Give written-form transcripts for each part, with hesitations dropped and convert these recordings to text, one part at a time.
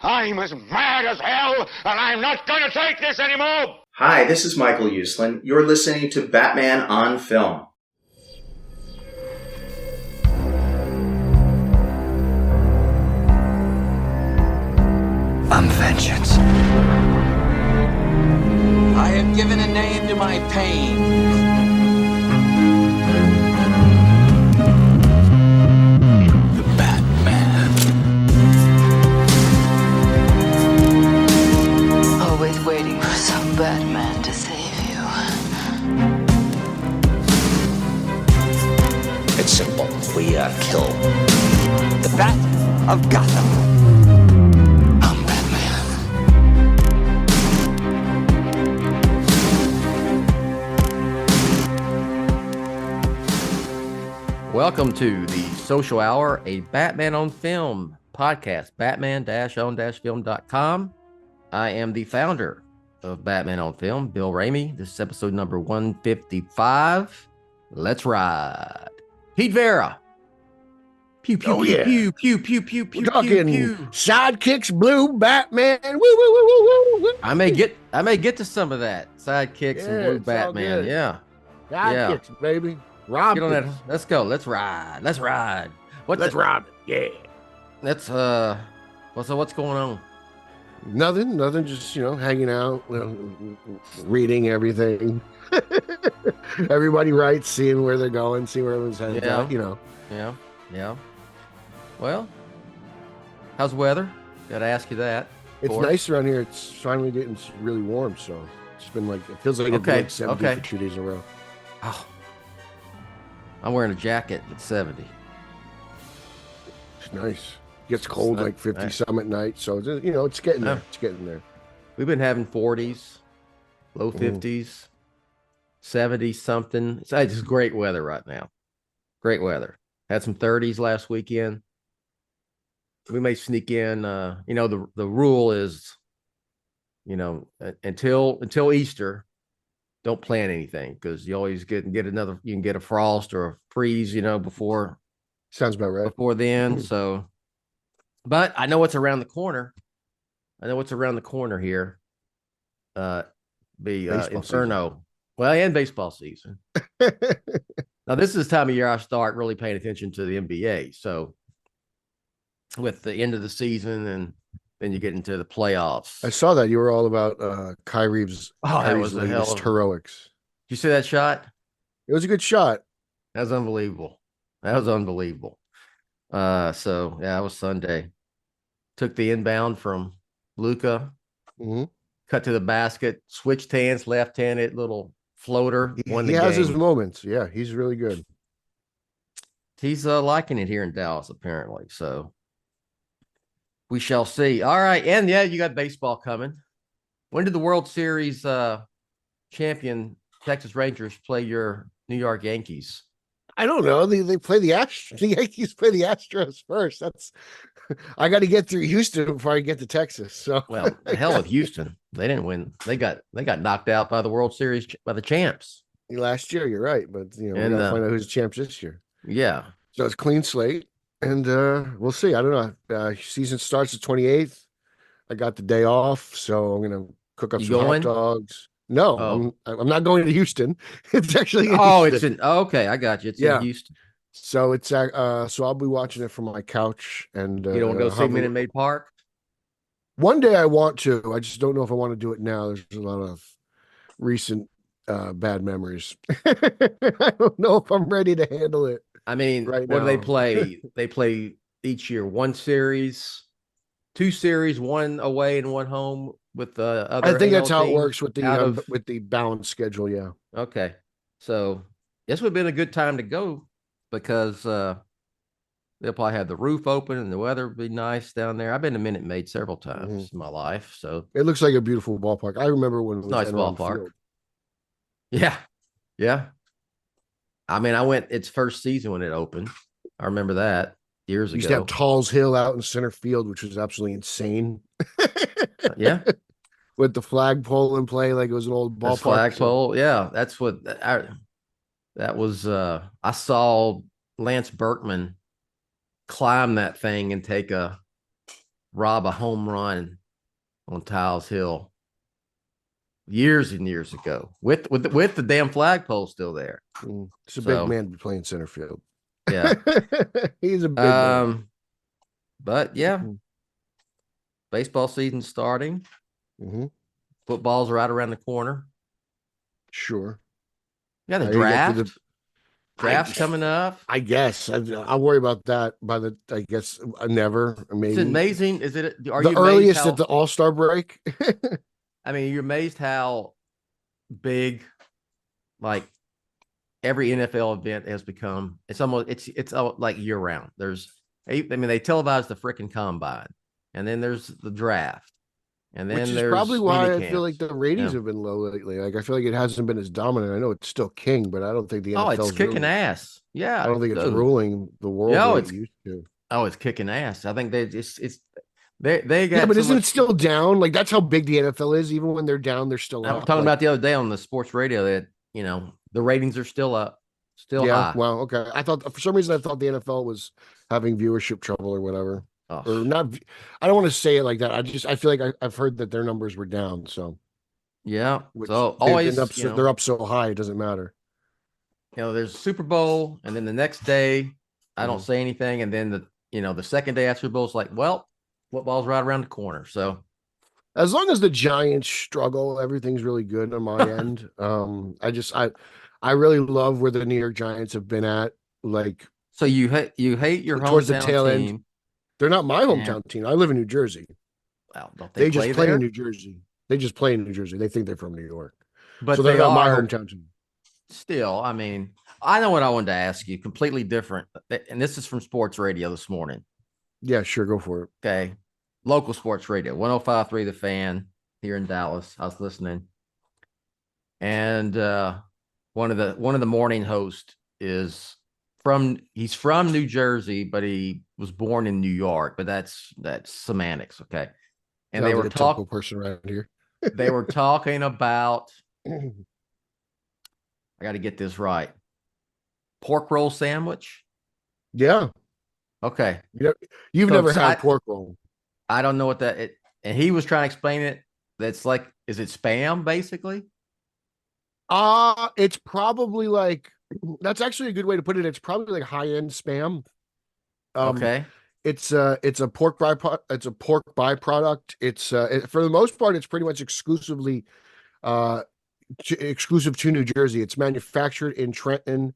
I'm as mad as hell, and I'm not going to take this anymore! Hi, this is Michael Uslan. You're listening to Batman on Film. I'm vengeance. I have given a name to my pain. The Batman. Always waiting for some Batman to save you. It's simple. We kill the Bat of Gotham. I'm Batman. Welcome to the Social Hour, a Batman on Film podcast, batman-on-film.com. I am the founder of Batman on Film, Bill Ramey. This is episode number 155. Let's ride. Pete Verra. Pew, pew, pew, pew, pew, pew, pew, pew, We're talking pew. Sidekicks, Blue, Batman. Woo, woo, woo, woo, woo. I may get to some of that. Sidekicks and Blue it's all Batman. good. Yeah. Sidekicks, baby. Rob. Get on that. Let's go. Let's ride. Let's ride. Let's rob it. Yeah. What's going on? Nothing. Just, hanging out, reading everything. Everybody writes, seeing where they're going, seeing where everyone's headed. Yeah. Well, how's the weather? Got to ask you that. It's nice around here. It's finally getting really warm, so it's been it feels like it's been like 70 for 2 days in a row. Oh, I'm wearing a jacket at 70. It's nice. Gets cold It's like 50 nice. some at night, so it's getting there. Yeah. It's getting there. We've been having 40s, low 50s, 70 something. It's just great weather right now. Great weather. Had some 30s last weekend. We may sneak in. The rule is, until Easter, don't plan anything because you always get another. You can get a frost or a freeze, before. Sounds about right. Before then. So, but I know what's around the corner. Here. Baseball Inferno. season. Well, and baseball season. Now, this is the time of year I start really paying attention to the NBA. So, with the end of the season, and then you get into the playoffs. I saw that you were all about Kyrie's That was a hell latest of heroics. Did you see that shot? It was a good shot. That was unbelievable. So yeah, it was Sunday. Took the inbound from Luka, cut to the basket, switched hands, left-handed little floater. He has his moments. Yeah, he's really good. He's liking it here in Dallas, apparently. So we shall see. All right, and yeah, you got baseball coming. When did the World Series champion Texas Rangers play your New York Yankees? I don't know. They play the Astros. The Yankees play the Astros first. I got to get through Houston before I get to Texas. So Well, the hell with Houston. They didn't win. They got knocked out by the World Series by the champs. last year, you're right, but we And, gotta find out who's the champs this year. Yeah. So it's clean slate, and we'll see. I don't know. Season starts the 28th. I got the day off, so I'm gonna cook up You some going? hot dogs. No, Oh. I'm not going to Houston. It's actually in Oh, Houston. it's in. Okay, I got you. It's Yeah. in Houston. So it's so I'll be watching it from my couch, and You don't want to go see have a- Minute Maid Park? One day I want to. I just don't know if I want to do it now. There's a lot of recent bad memories. I don't know if I'm ready to handle it. I mean, Right what do they now. play? They play each year one series, two series, one away and one home with the other. I think that's AL how it teams works with out of- the balanced schedule. Yeah. Okay, so this would have been a good time to go because they'll probably have the roof open and the weather would be nice down there. I've been to Minute Maid several times in my life, so It looks like a beautiful ballpark. I remember when it was nice Enron ballpark. Field. Yeah. I mean, I went its first season when it opened. I remember that years We used to ago. have Tall's Hill out in center field, which was absolutely insane. Yeah, With the flagpole in play, like it was an old that's ballpark. flagpole. Yeah, that's what that was. I saw Lance Berkman climb that thing and take a rob a home run on Tiles Hill years and years ago with the damn flagpole still there. It's a big man to be playing center field. Yeah. He's a big man. But yeah, baseball season starting. Football's right around the corner. Sure. Yeah, the draft. Draft's coming up. I guess I'll worry about that by the. I guess never. Maybe it's amazing. Is it? Are the you earliest at the All-Star break? I mean, you're amazed how big, like, every NFL event has become. It's almost it's like year round. There's, I mean, they televise the freaking combine, and then there's the draft. And then which is there's probably why I camps. feel like the ratings have been low lately. Like I feel like it hasn't been as dominant. I know it's still king, but I don't think the NFL it's kicking ass. Yeah, I don't think it's ruling the world like it used to. Oh, it's kicking ass. I think they got. Yeah, but isn't it still down? Like that's how big the NFL is. Even when they're down, they're still up. I'm talking about the other day on the sports radio that the ratings are still up, still high. Well, okay. I thought for some reason I thought the NFL was having viewership trouble or whatever. Or not. I don't want to say it like that. I feel like I've heard that their numbers were down. So yeah, so always they're up so high it doesn't matter. There's Super Bowl, and then the next day I don't say anything, and then the second day after Super Bowl is like, well, football's right around the corner. So as long as the Giants struggle, everything's really good on my end. I really love where the New York Giants have been at. Like, so you hate your towards the hometown tail team. end. They're not my hometown team. I live in New Jersey. Well, don't they play just play there? in New Jersey. They just play in New Jersey. They think they're from New York. But so they're not my hometown team. Still, I mean, I know what I wanted to ask you. Completely different. And this is from sports radio this morning. Yeah, sure. Go for it. Okay. Local sports radio, 105.3 The Fan here in Dallas. I was listening. And one of the morning hosts is he's from New Jersey, but he was born in New York, but that's semantics. Okay. And they were talking person around here. They were talking about, I got to get this right. Pork roll sandwich. Yeah. Okay. You've never had pork roll. I don't know what that and he was trying to explain it. That's like, is it spam basically? It's probably like, that's actually a good way to put it. It's probably like high-end spam. Okay. It's a pork byproduct. It's a pork byproduct. It's for the most part, it's pretty much exclusive to New Jersey. It's manufactured in Trenton.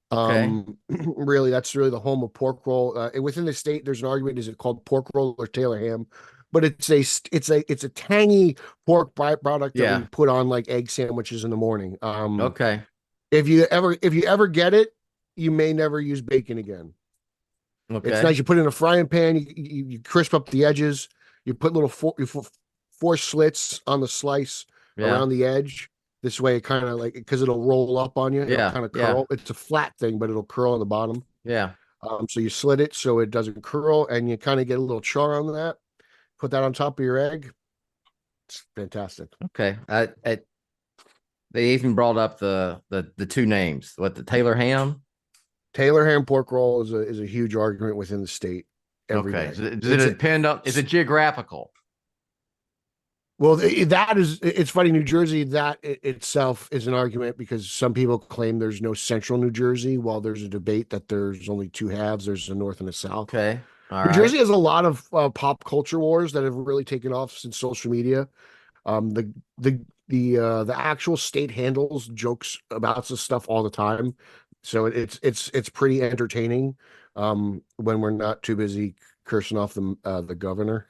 Really, that's really the home of pork roll. And within the state, there's an argument: is it called pork roll or Taylor ham? But it's a tangy pork byproduct that we put on like egg sandwiches in the morning. Okay. If you ever get it, you may never use bacon again. Okay. It's nice. You put it in a frying pan. You crisp up the edges. You put little four slits on the slice around the edge. This way, it kind of like, because it'll roll up on you. It'll kind of curl. It's a flat thing, but it'll curl on the bottom. Yeah. So you slit it so it doesn't curl, and you kind of get a little char on that. Put that on top of your egg. It's fantastic. Okay. They even brought up the two names. What, the Taylor ham? Taylor ham pork roll is a huge argument within the state. Okay. Does it depend on? Is it geographical? Well, it's funny. New Jersey, that itself is an argument because some people claim there's no central New Jersey, while there's a debate that there's only two halves. There's a north and a south. Okay. New Jersey has a lot of pop culture wars that have really taken off since social media. The actual state handles jokes about this stuff all the time, so it's pretty entertaining when we're not too busy cursing off the governor.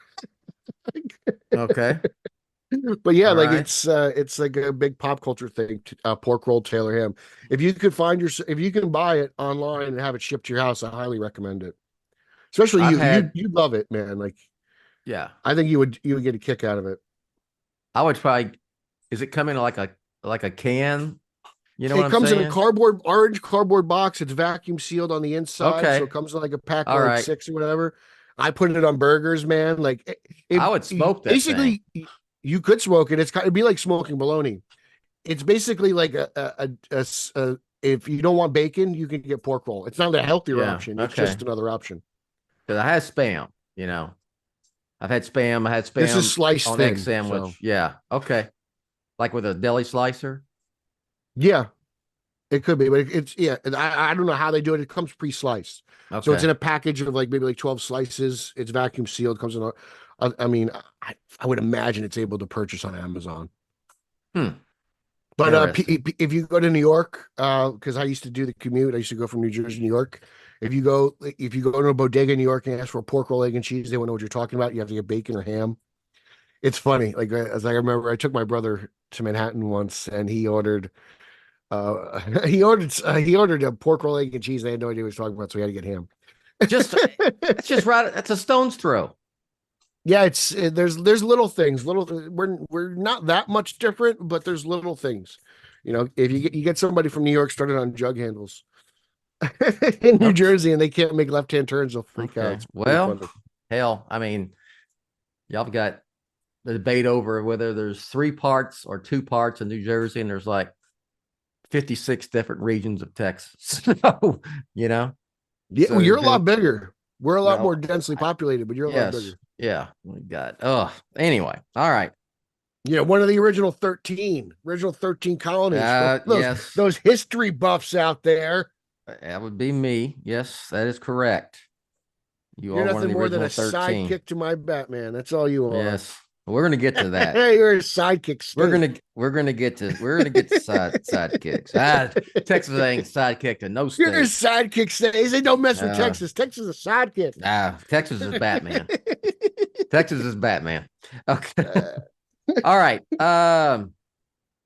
Okay. But yeah, it's like a big pop culture thing. Pork roll Taylor ham. If you can buy it online and have it shipped to your house, I highly recommend it. Especially you love it, man. Like, yeah, I think you would get a kick out of it. I would probably. Is it coming like a can? You know, it comes in a orange cardboard box. It's vacuum sealed on the inside, so it comes in like a pack of like 6 or whatever. I put it on burgers, man. Like, I would smoke that. Basically, you could smoke it. It'd be like smoking bologna. It's basically like if you don't want bacon, you can get pork roll. It's not a healthier option. It's just another option. Because I have spam, you know. I've had spam. I had spam. This is sliced on thin, egg sandwich. so. Yeah. Okay. Like with a deli slicer. Yeah, it could be, but it's I don't know how they do it. It comes pre-sliced, Okay. so it's in a package of like maybe like 12 slices. It's vacuum sealed. Comes in a, I mean, I would imagine it's able to purchase on Amazon. But if you go to New York, because I used to do the commute, I used to go from New Jersey to New York. If you go to a bodega in New York and ask for a pork roll, egg, and cheese, they won't know what you're talking about. You have to get bacon or ham. It's funny. Like, as I remember, I took my brother to Manhattan once, and he ordered he ordered a pork roll, egg, and cheese. I had no idea what he was talking about, so he had to get ham. It's just right. That's a stone's throw. Yeah, there's little things. We're not that much different, but there's little things. You know, if you get somebody from New York started on jug handles in New Jersey and they can't make left-hand turns, they'll freak out. Well, hell, I mean, y'all have got the debate over whether there's 3 parts or 2 parts in New Jersey, and there's like 56 different regions of Texas. So, you know, yeah, so well, you're a lot bigger. We're a lot more densely populated, but you're a lot yes, bigger. yeah. We got. Oh, anyway, all right. Yeah, one of the original 13 colonies. Yes, those history buffs out there. That would be me. Yes, that is correct. You're nothing more than a 13. sidekick to my Batman. That's all you are. Yes, we're gonna get to that. Hey, you're a sidekick. We're gonna get to sidekicks. Texas ain't sidekick to no state. You're a sidekick state. They say don't mess with Texas. Texas is a sidekick. Texas is Batman. Texas is Batman. Okay. All right.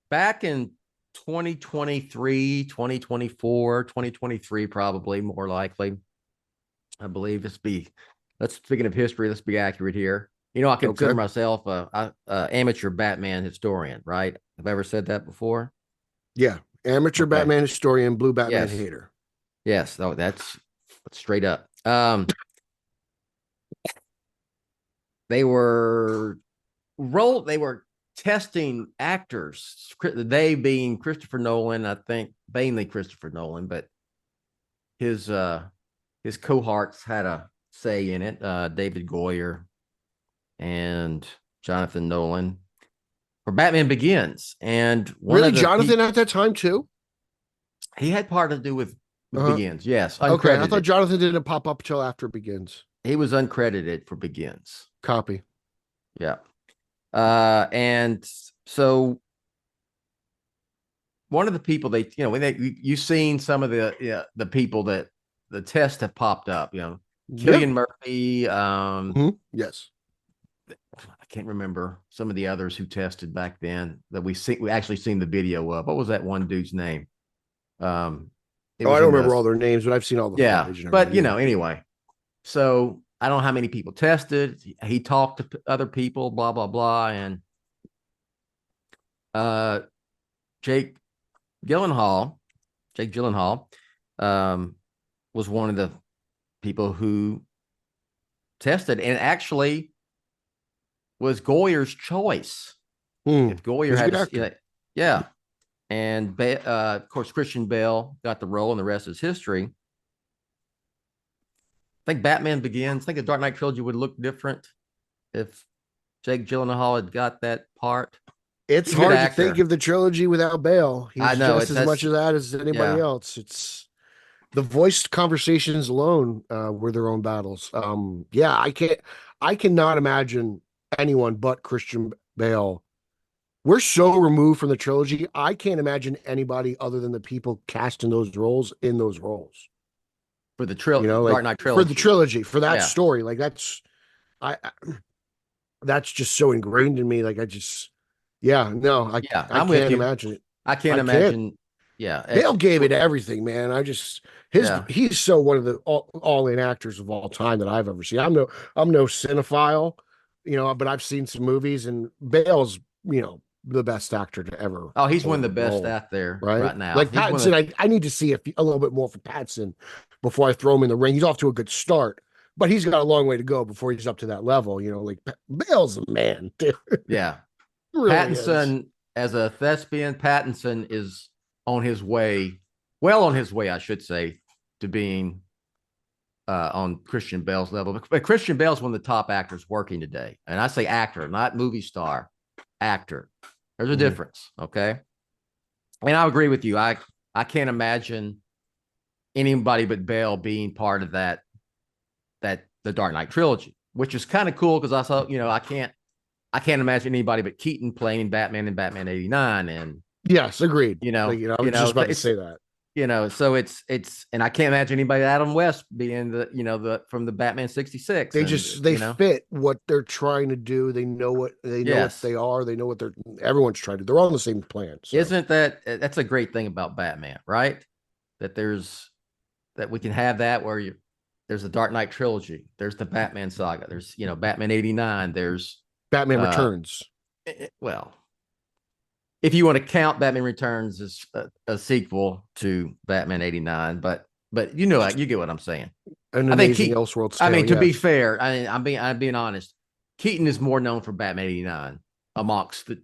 Back in 2023, 2024, 2023, probably more likely. I believe speaking of history, let's be accurate here. You know, I consider myself a amateur Batman historian, right? Have I ever said that before? Yeah. Amateur Batman historian, blue Batman hater. Yes. Oh, that's straight up. They were testing actors, they being Christopher Nolan, I think mainly Christopher Nolan, but his cohorts had a say in it, David Goyer and Jonathan Nolan, for Batman Begins. And Jonathan at that time too? He had part to do with Begins, yes. Uncredited. Okay, I thought Jonathan didn't pop up till after Begins. He was uncredited for Begins. Copy. Yeah. And so one of the people you've seen some of the people that the tests have popped up, Cillian Murphy. Yes. I can't remember some of the others who tested back then that we actually seen the video of. What was that one dude's name? I don't remember all their names, but I've seen all the footage. But anyway. So I don't know how many people tested. He talked to other people, blah, blah, blah. And Jake Gyllenhaal was one of the people who tested, and actually was Goyer's choice. If Goyer had and of course Christian Bale got the role, and the rest is history. I think Batman Begins, I think the Dark Knight trilogy would look different if Jake Gyllenhaal had got that part. It's hard to think of the trilogy without Bale. He's just as much of that as anybody else. It's the voiced conversations alone were their own battles. I cannot imagine anyone but Christian Bale. We're so removed from the trilogy. I can't imagine anybody other than the people casting those roles in those roles. For the trilogy, Dark Knight trilogy. For the trilogy, for that story. Like that's just so ingrained in me. Like I can't imagine it. I can't imagine. Yeah. Bale gave it everything, man. He's so one of the all-in actors of all time that I've ever seen. I'm no cinephile, but I've seen some movies, and Bale's, the best actor to ever. Oh, he's one of the best out there right now. Like Pattinson, I need to see a little bit more from Pattinson before I throw him in the ring. He's off to a good start, but he's got a long way to go before he's up to that level. Like Bale's a man, dude. Yeah. Really Pattinson, as a thespian, Pattinson is on his way, I should say, to being on Christian Bale's level. But Christian Bale's one of the top actors working today. And I say actor, not movie star, actor. There's a difference. Okay. And I agree with you. I can't imagine anybody but Bale being part of the Dark Knight trilogy, which is kind of cool because I thought, I can't imagine anybody but Keaton playing Batman in Batman 89. And yes, agreed. I was just about to say that. So it's, and I can't imagine anybody Adam West being from the Batman 66. They fit what they're trying to do. They know what they are. They know what everyone's trying to do. They're all on the same plan. So. Isn't that's a great thing about Batman, right? That we can have that where there's the Dark Knight trilogy. There's the Batman saga. There's, Batman 89. There's Batman Returns. Well, if you want to count Batman Returns as a sequel to Batman 89, but you get what I'm saying. An amazing Elseworlds tale, to be fair, I'm being honest. Keaton is more known for Batman 89 amongst the,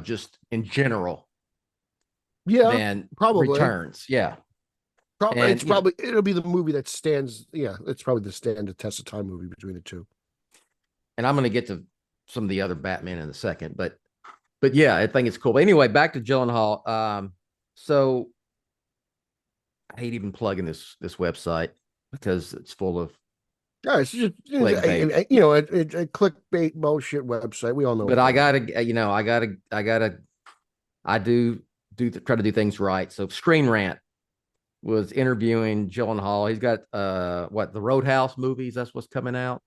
just in general. Yeah, than probably Returns. Yeah. It'll be the movie that stands. Yeah, it's probably the stand the test of time movie between the two. And I'm going to get to some of the other Batman in a second, but yeah, I think it's cool. But anyway, back to Gyllenhaal. So I hate even plugging this website because it's full of it's just a clickbait bullshit website. We all know. But I do try to do things right. So Screen Rant was interviewing Gyllenhaal. He's got the Roadhouse movies. That's what's coming out.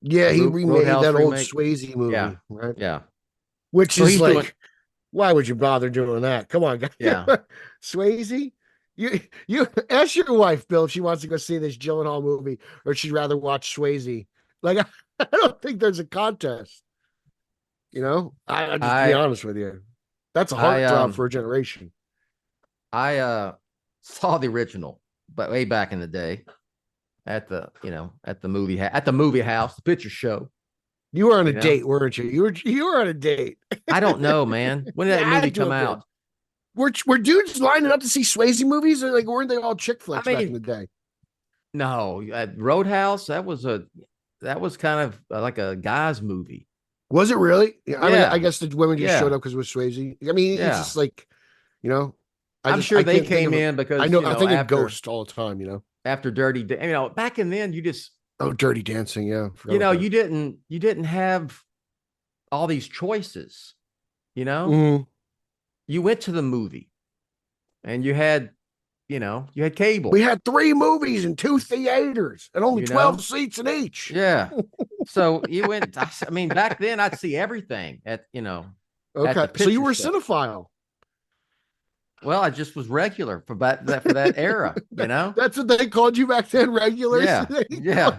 Yeah, he remade that old Swayze movie. Yeah, right. Yeah. Which is like, why would you bother doing that? Come on, guys. Yeah. Swayze, you ask your wife, Bill, if she wants to go see this Gyllenhaal movie or she'd rather watch Swayze. Like, I don't think there's a contest. I'll just be honest with you. That's a heartthrob for a generation. I saw the original, but way back in the day at the movie house, the picture show. You were on a date, weren't you? You were on a date. I don't know, man. When did that movie come out? Were dudes lining up to see Swayze movies, or weren't they all chick flicks back in the day? No, Roadhouse. That was kind of like a guy's movie. Was it really? Yeah. I mean, I guess the women just showed up because it was Swayze. I mean, it's just like, I'm sure they came in because I think of Ghost all the time. After Dirty, back in then you just. Oh, Dirty Dancing, yeah. You didn't have all these choices, Mm-hmm. You went to the movie and you had cable. We had 3 movies in 2 theaters and only 12 seats in each. Yeah. So you went, back then I'd see everything at. Okay. So you were a cinephile. Well, I just was regular for that era, That's what they called you back then, regulars. Yeah, yeah.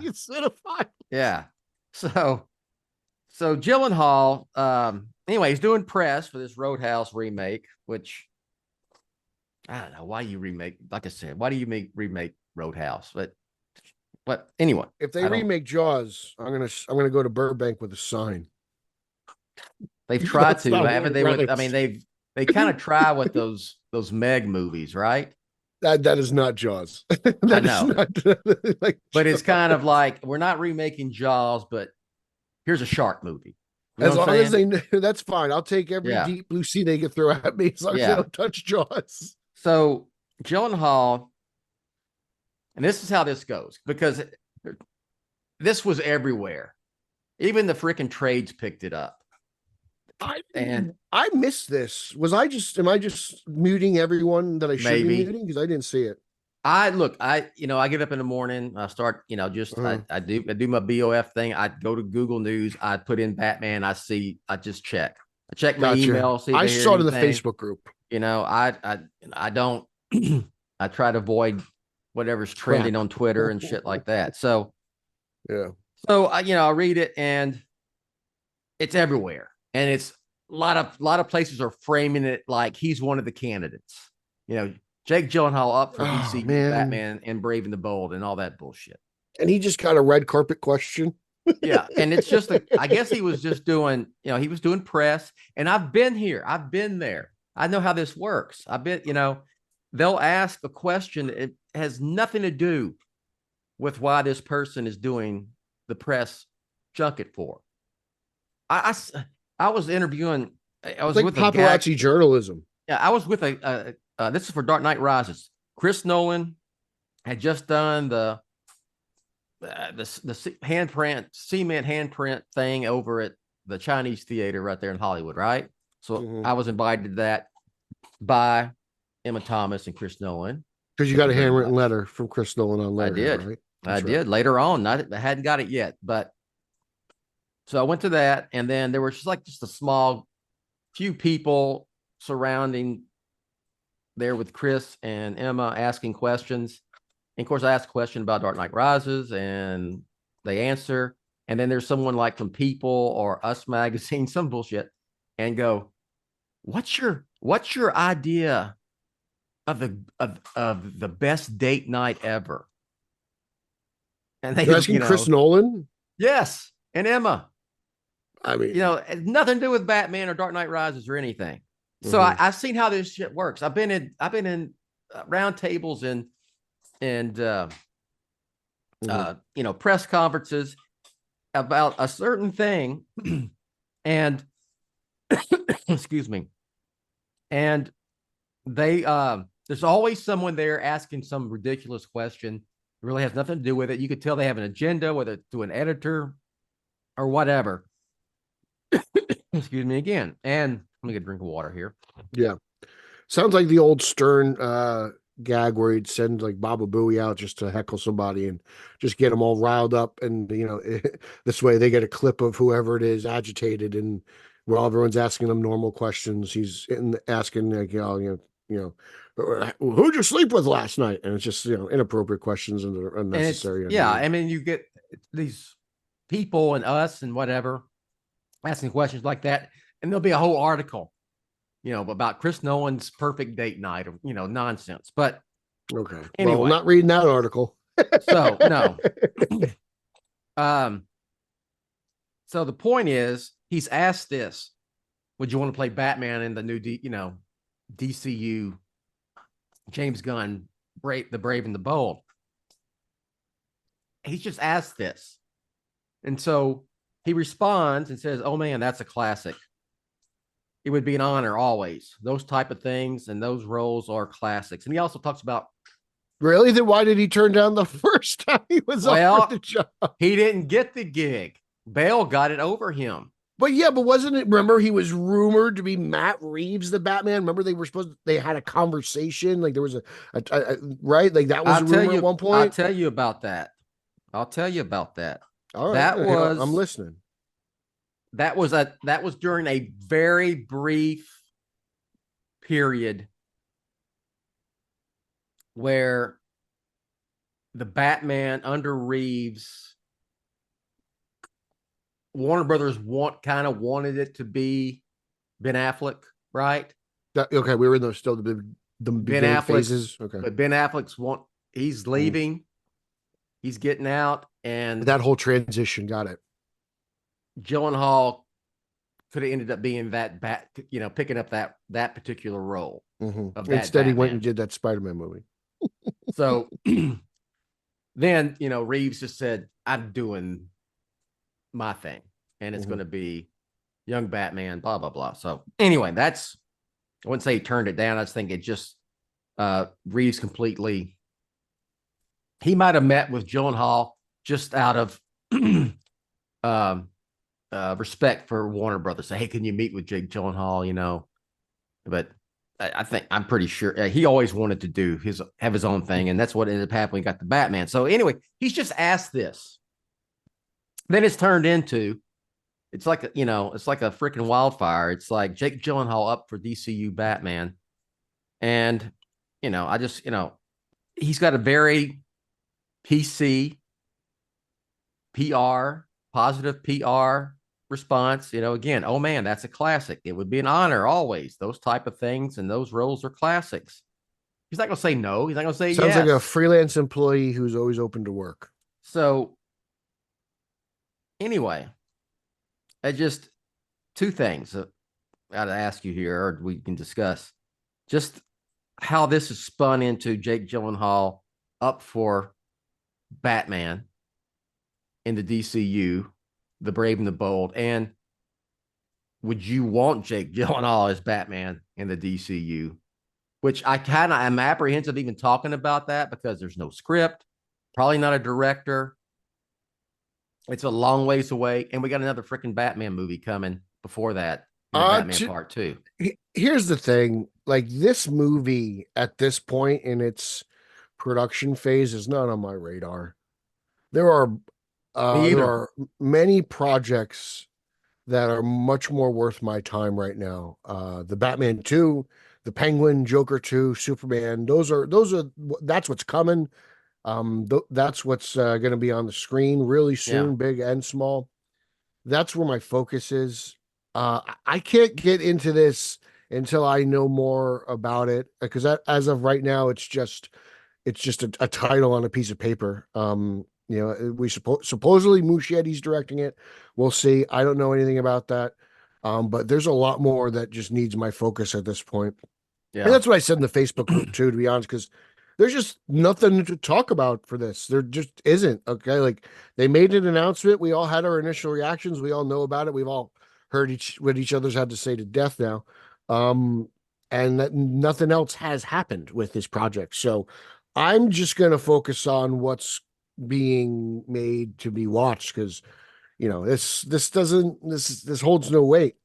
Yeah. So Gyllenhaal, anyway, he's doing press for this Roadhouse remake, which I don't know why you remake. Like I said, why do you remake Roadhouse? But anyway, if they remake Jaws, I'm gonna go to Burbank with a sign. They've tried to, haven't they? They kind of try with those Meg movies, right? That is not Jaws. I know. But it's kind of like, we're not remaking Jaws, but here's a shark movie. As long as they know, that's fine. I'll take every deep blue sea they can throw at me as long as they don't touch Jaws. So Gyllenhaal, and this is how this goes, because this was everywhere. Even the freaking trades picked it up. I missed this. Am I just muting everyone that I should be muting? Because I didn't see it. I get up in the morning, I start, I do my BOF thing. I go to Google News, I put in Batman, I just check. I check my email, see if I saw it in the Facebook group. I don't I try to avoid whatever's trending on Twitter and shit like that. So yeah. So I read it and it's everywhere. And it's a lot of places are framing it like he's one of the candidates. Jake Gyllenhaal up for DC Batman and Brave and the Bold and all that bullshit. And he just got a red carpet question. Yeah, and it's just I guess he was just doing, he was doing press. And I've been here. I've been there. I know how this works. I've been, they'll ask a question. It has nothing to do with why this person is doing the press junket for. I was interviewing. I was It's like with paparazzi journalism. Yeah, I was with this is for Dark Knight Rises. Chris Nolan had just done the handprint, cement handprint thing over at the Chinese Theater right there in Hollywood, right? So I was invited to that by Emma Thomas and Chris Nolan. Because you got a handwritten letter from Chris Nolan on letter. I did. Right? I did later on. I hadn't got it yet, but so I went to that, and then there was just a small few people surrounding there with Chris and Emma asking questions. And of course, I asked a question about Dark Knight Rises, and they answer. And then there's someone like from People or Us Magazine, some bullshit, and go, "What's your idea of the best date night ever?" And they You're asking Chris Nolan? Yes, and Emma. I mean, it's nothing to do with Batman or Dark Knight Rises or anything. So I've seen how this shit works. I've been in round tables and press conferences about a certain thing, and excuse me, and they there's always someone there asking some ridiculous question. It really has nothing to do with it. You could tell they have an agenda, whether it's to an editor or whatever. Excuse me again. And let me get a drink of water here. Yeah. Sounds like the old Stern gag where he'd send like Baba Booey out just to heckle somebody and just get them all riled up. And, this way they get a clip of whoever it is agitated, and while everyone's asking them normal questions, he's asking like, who'd you sleep with last night? And it's just, inappropriate questions and they're unnecessary. Yeah. I mean, you get these people and us and whatever asking questions like that, and there'll be a whole article, about Chris Nolan's perfect date night, or nonsense. But okay, anyway, well, not reading that article. So no. So the point is, he's asked this: would you want to play Batman in the new DCU James Gunn The Brave and the Bold? He's just asked this, and so he responds and says, "Oh man, that's a classic. It would be an honor always. Those type of things and those roles are classics." And he also talks about, really? Then why did he turn down the first time he was offered the job? He didn't get the gig. Bale got it over him. But wasn't it? Remember, he was rumored to be Matt Reeves, the Batman. Remember, they had a conversation. Like there was a right, like that was a rumor at one point. I'll tell you about that. All right, I'm listening. That was during a very brief period where the Batman under Reeves, Warner Brothers kind of wanted it to be Ben Affleck, right? Okay, we were in the Ben Affleck phases. Okay, but Ben Affleck's he's leaving, he's getting out, and that whole transition, got it. Gyllenhaal could have ended up being that picking up that particular role. Instead, he went and did that Spider-Man movie. So then, Reeves just said, "I'm doing my thing, and it's going to be young Batman, blah, blah, blah." So anyway, I wouldn't say he turned it down. I just think it just, Reeves completely, he might have met with Gyllenhaal just out of respect for Warner Brothers. Say, "Hey, can you meet with Jake Gyllenhaal?" But I'm pretty sure he always wanted to have his own thing, and that's what ended up happening. He got the Batman. So anyway, he's just asked this. Then it's turned into, it's like a freaking wildfire. It's like Jake Gyllenhaal up for DCU Batman, and I just he's got a very PC PR, positive PR response. Again, "Oh man, that's a classic. It would be an honor always. Those type of things and those roles are classics." He's not going to say no. He's not going to say Sounds yes. like a freelance employee who's always open to work. So anyway, two things I got to ask you here, or we can discuss just how this is spun into Jake Gyllenhaal up for Batman in the DCU, the Brave and the Bold, and would you want Jake Gyllenhaal as Batman in the DCU? Which I kind of am apprehensive even talking about that because there's no script, probably not a director. It's a long ways away, and we got another freaking Batman movie coming before that. Batman Part 2. Here's the thing: like, this movie at this point in its production phase is not on my radar. There are many projects that are much more worth my time right now. The Batman 2, the Penguin, Joker 2, Superman. That's what's coming. That's what's going to be on the screen really soon, big and small. That's where my focus is. I can't get into this until I know more about it, because as of right now, it's just a title on a piece of paper. We supposedly Muschietti's directing it. We'll see. I don't know anything about that. But there's a lot more that just needs my focus at this point. Yeah. And that's what I said in the Facebook group too, to be honest, because there's just nothing to talk about for this. There just isn't. Okay. Like, they made an announcement. We all had our initial reactions. We all know about it. We've all heard what each other's had to say to death now. And that nothing else has happened with this project. So I'm just going to focus on what's being made to be watched, because this holds no weight.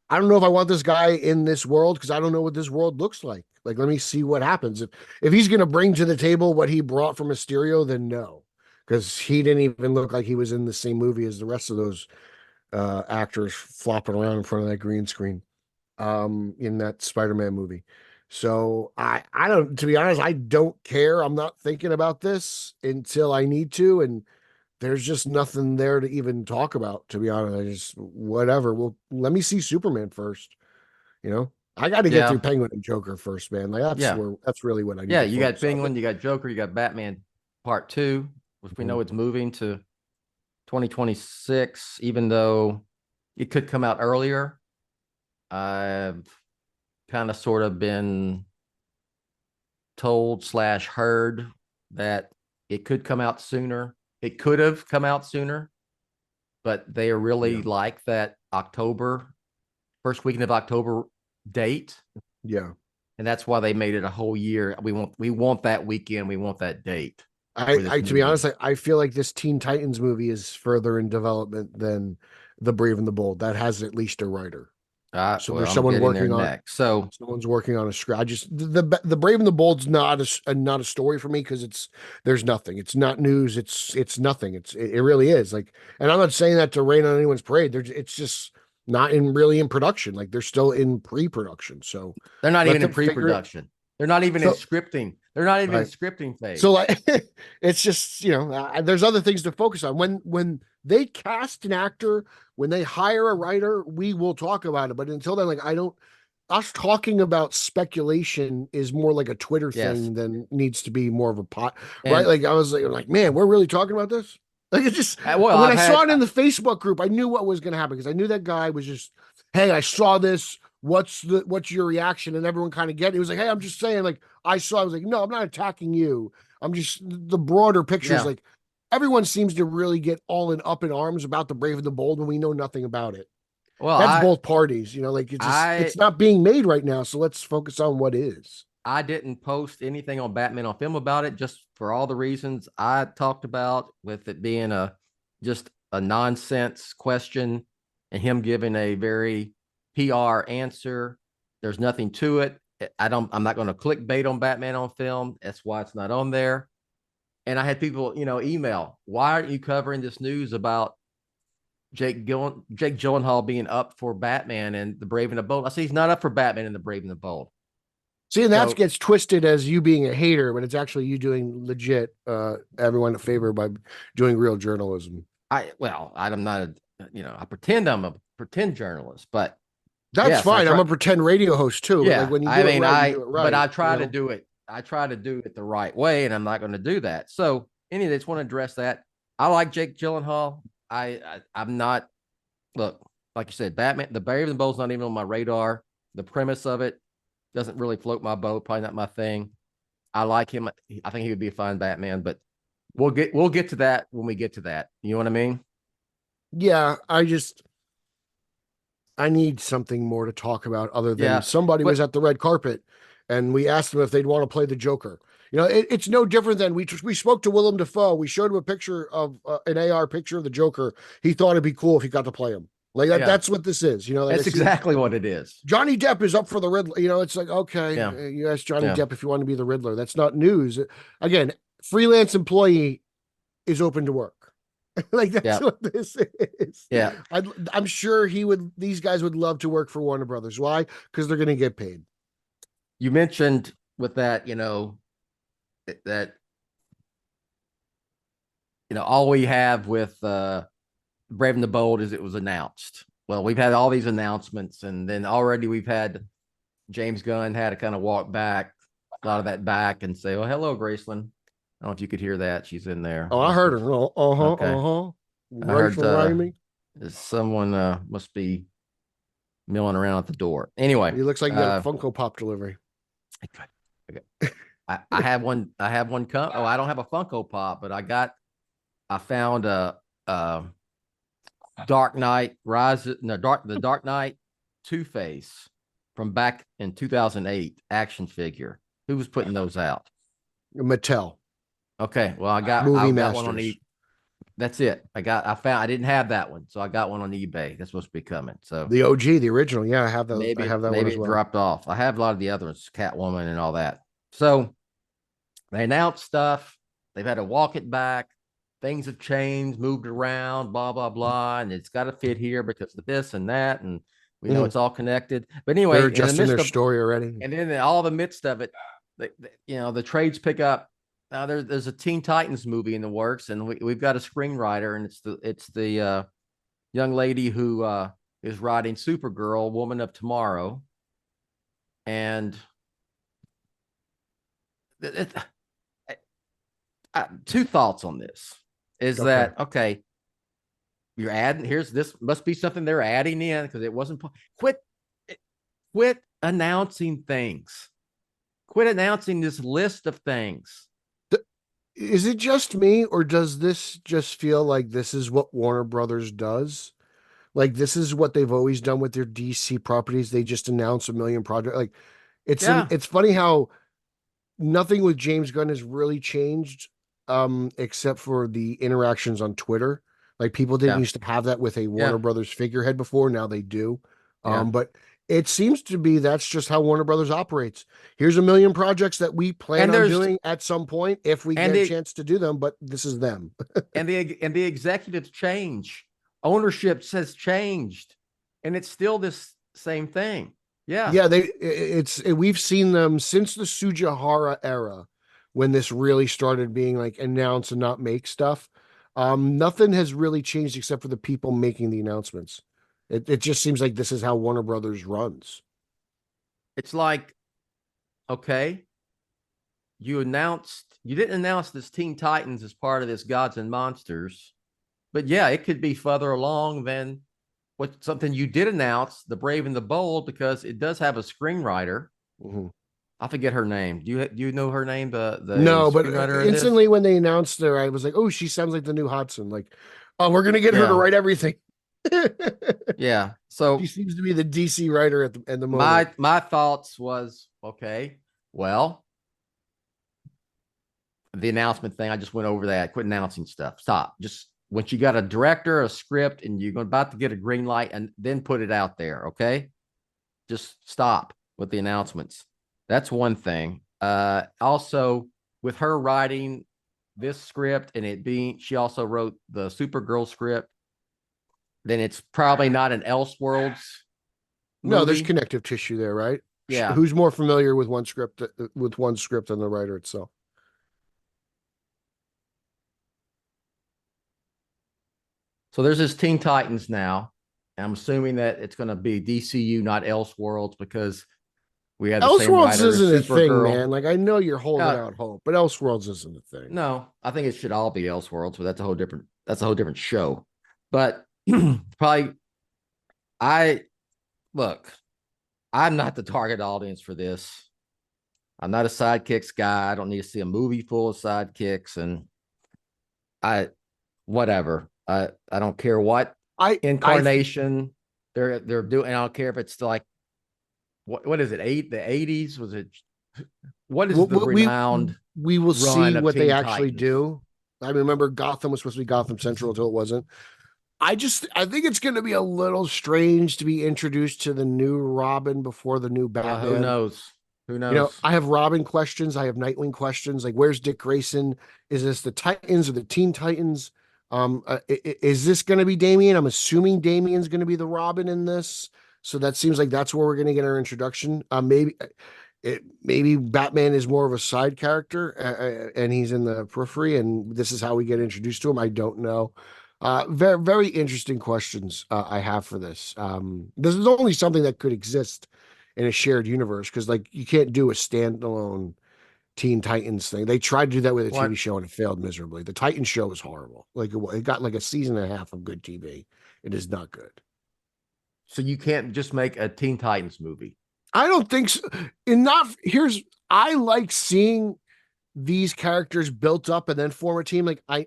I don't know if I want this guy in this world, because I don't know what this world looks like. Like, let me see what happens. If he's going to bring to the table what he brought from Mysterio, then no, because he didn't even look like he was in the same movie as the rest of those actors flopping around in front of that green screen in that Spider-Man movie. So I don't, to be honest, I don't care. I'm not thinking about this until I need to, and there's just nothing there to even talk about, to be honest. I just, whatever. Well, let me see Superman first. I got to get through Penguin and Joker first, man. Like, that's really what I need. Yeah, you got Penguin, you got Joker, you got Batman Part 2, which we know it's moving to 2026, even though it could come out earlier. I've kind of sort of been told / heard that it could come out sooner. It could have come out sooner, but they are really like that first weekend of October date. Yeah. And that's why they made it a whole year. We want that weekend. We want that date. To be honest, I feel like this Teen Titans movie is further in development than The Brave and the Bold. That has at least a writer. There's someone working on it. So someone's working on a script. The Brave and the Bold's not a story for me, because there's nothing. It's not news. It's nothing. It really is. Like, and I'm not saying that to rain on anyone's parade. It's just not really in production. Like, they're still in pre-production. So they're not even in pre-production. They're not even in scripting. They're not even in scripting phase. So, like, it's just, there's other things to focus on. When they cast an actor, when they hire a writer, we will talk about it. But until then, like, us talking about speculation is more like a Twitter thing than needs to be more of a pot, right? Like, I was like, man, we're really talking about this. Like, it just, when I saw it in the Facebook group, I knew what was going to happen, because I knew that guy was just, hey, I saw this. What's your reaction? And everyone kind of get it. He was like, hey, I'm just saying, like, I was like, no, I'm not attacking you. I'm just, the broader picture is like, everyone seems to really get all up in arms about The Brave and the Bold when we know nothing about it. Well, that's both parties, like, it's not being made right now. So let's focus on what is. I didn't post anything on Batman on Film about it, just for all the reasons I talked about, with it being just a nonsense question and him giving a very PR answer. There's nothing to it. I'm not going to clickbait on Batman on Film. That's why it's not on there. And I had people, email, why aren't you covering this news about Jake Gyllenhaal being up for Batman and The Brave and the Bold? I say he's not up for Batman and The Brave and the Bold. See, and that gets twisted as you being a hater, but it's actually you doing legit everyone a favor by doing real journalism. I'm not I pretend I'm a pretend journalist, but that's fine. I'm a pretend radio host too. Yeah, like, when you do it right. But I try to do it. I try to do it the right way, and I'm not going to do that. So, anyway, I just want to address that. I like Jake Gyllenhaal. I'm not. Look, like you said, Batman, The Brave and the Bold's not even on my radar. The premise of it doesn't really float my boat. Probably not my thing. I like him. I think he would be a fine Batman, but we'll get to that when we get to that. You know what I mean? Yeah, I need something more to talk about other than somebody was at the red carpet and we asked them if they'd want to play the Joker. You know, it's no different than we spoke to Willem Dafoe. We showed him a picture of an AR picture of the Joker. He thought it'd be cool if he got to play him. Like that's what this is. You know, like that's exactly what it is. Johnny Depp is up for the Riddler. You know, it's like, okay, you asked Johnny Depp if you want to be the Riddler. That's not news. Again, freelance employee is open to work. Like that's what this is. Yeah. I'm sure these guys would love to work for Warner Brothers. Why? Because they're going to get paid. You mentioned with that, that, all we have with Brave and the Bold is it was announced. Well, we've had all these announcements, and then already we've had James Gunn had to kind of walk back, a lot of that back and say, "Oh, hello, Graceland." I don't know if you could hear that. She's in there. Oh, I heard her. Okay. I heard Ramey. Someone must be milling around at the door. Anyway, he looks like he got a Funko Pop delivery. Okay. I have one. I have one. I don't have a Funko Pop, but I found a Dark Knight the Dark Knight Two-Face from back in 2008 action figure. Who was putting those out? Mattel. Okay, well, I got one on eBay. That's it. I didn't have that one, so I got one on eBay. That's supposed to be coming. So the OG, the original, I have those. Maybe, I have that maybe one as it well. dropped off. I have a lot of the other ones, Catwoman and all that. So they announced stuff. They've had to walk it back. Things have changed, moved around, blah blah blah, and it's got to fit here because of this and that, and we know it's all connected. But anyway, they're adjusting their story already, and then in all the midst of it, the trades pick up. There's a Teen Titans movie in the works, and we've got a screenwriter, and it's the young lady who is writing Supergirl, Woman of Tomorrow, and two thoughts on this is that okay, you're adding this must be something they're adding in because it wasn't quit announcing things, quit announcing this list of things. Is it just me, or does this just feel like this is what Warner Brothers does? Like this is what they've always done with their DC properties. They just announce a million projects. Like it's funny how nothing with James Gunn has really changed, except for the interactions on Twitter. Like people didn't used to have that with a Warner Brothers figurehead before. Now they do. But it seems to be that's just how Warner Brothers operates. Here's a million projects that we plan on doing at some point if we get a chance to do them, but this is them. and the executives change. Ownership has changed, and it's still this same thing. Yeah. We've seen them since the Sujihara era when this really started being like announce and not make stuff. Nothing has really changed except for the people making the announcements. It just seems like this is how Warner Brothers runs. It's like, okay, you didn't announce this Teen Titans as part of this Gods and Monsters, but it could be further along than something you did announce, The Brave and the Bold, because it does have a screenwriter. Mm-hmm. I forget her name. Do you know her name? No, but instantly when they announced her, I was like, oh, she sounds like the new Hudson. Like, oh, we're gonna get her to write everything. So she seems to be the DC writer at the moment. My thoughts was, okay, well, the announcement thing, I just went over that. Quit announcing stuff. Stop. Just once you got a director, a script, and you're about to get a green light, and then put it out there. Okay, just stop with the announcements. That's one thing. Also, with her writing this script and she also wrote the Supergirl script, then it's probably not an Elseworlds movie. No, there's connective tissue there, right? Yeah. Who's more familiar with one script than the writer itself? So there's this Teen Titans now. And I'm assuming that it's going to be DCU, not Elseworlds, because we had the Elseworlds same writer, isn't a thing, Supergirl. man. Like I know you're holding out hope, but Elseworlds isn't a thing. No, I think it should all be Elseworlds, but that's a whole different show. But probably I'm not the target audience for this. I'm not a sidekicks guy. I don't need to see a movie full of sidekicks, and whatever. I don't care what incarnation they're doing. I don't care if it's like what is it? The 80s? Was it what is the renowned? We will see what they actually Titans? do. I remember Gotham was supposed to be Gotham Central until it wasn't. I think it's going to be a little strange to be introduced to the new Robin before the new Batman. Who knows? Who knows? You know, I have Robin questions. I have Nightwing questions. Like, where's Dick Grayson? Is this the Titans or the Teen Titans? Is this going to be Damian? I'm assuming Damian's going to be the Robin in this. So that seems like that's where we're going to get our introduction. Maybe Batman is more of a side character and he's in the periphery, and this is how we get introduced to him. I don't know. Very, very interesting questions I have for this. This is only something that could exist in a shared universe, because like you can't do a standalone Teen Titans thing. They tried to do that with a TV show and it failed miserably. The Titans show is horrible. Like it got like a season and a half of good TV. It is not good. So you can't just make a Teen Titans movie. I don't think so. I like seeing these characters built up and then form a team. Like I